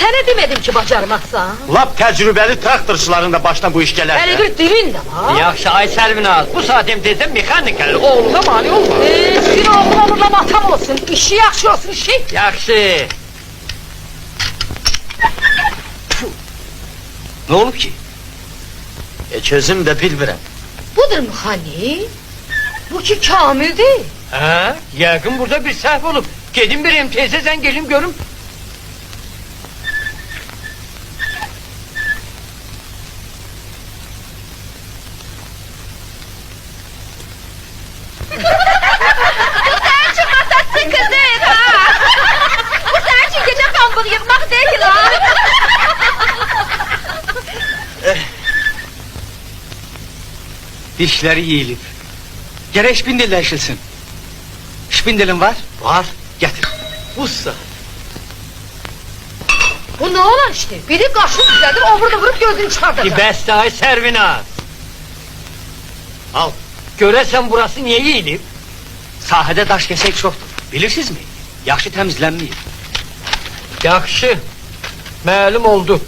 sana demedim ki bacarmazsan. Lap tecrübeli traktorçuların da başına bu iş gelir. Hele gör dilin de var. Yaxşı ay Sərvinaz, bu saatim dedim mexanik gəlir, oğluna mani olma. Bir oğlum olurla matam olsun, işi yaxşı olsun işi. Yaxşı. Ne olub ki? Çözüm de bilmirəm. Budur müxani. Bu ki Kamildir. Hə, yəqin burada bir səhv olub. Gedim bir teyze sen gelim görüm. Sen kız değil ha. Bu senin için gece pambık yıkmak değil ha. Dişleri yiyilib. Gerek şpindelle eşilsin. Şpindelin var? Var. Getir. Usta. Bu ne olan işte? Biri kaşın düzeldir, o burada vurup gözünü çıkartacak. Bəsdə ay Sərvinaz. Al. Görəsən burası niye yiyilib? Sahədə daş kesek çoktur. Bilirsinizmi? Yaxşı təmizlənməyib. Yaxşı. Məlum oldu.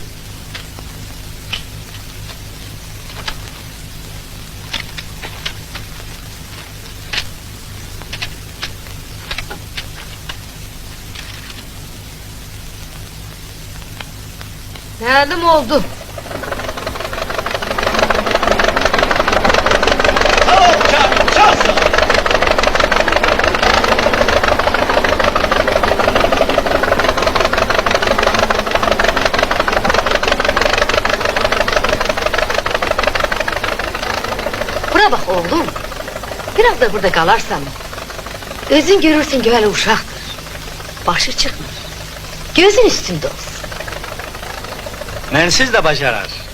Malum oldu. Bura bak oğlum. Biraz da burada kalarsan özün görürsün ki öyle uşaktır. Başı çıkmır. Gözün üstünde olsun. Mənsiz de bacarar.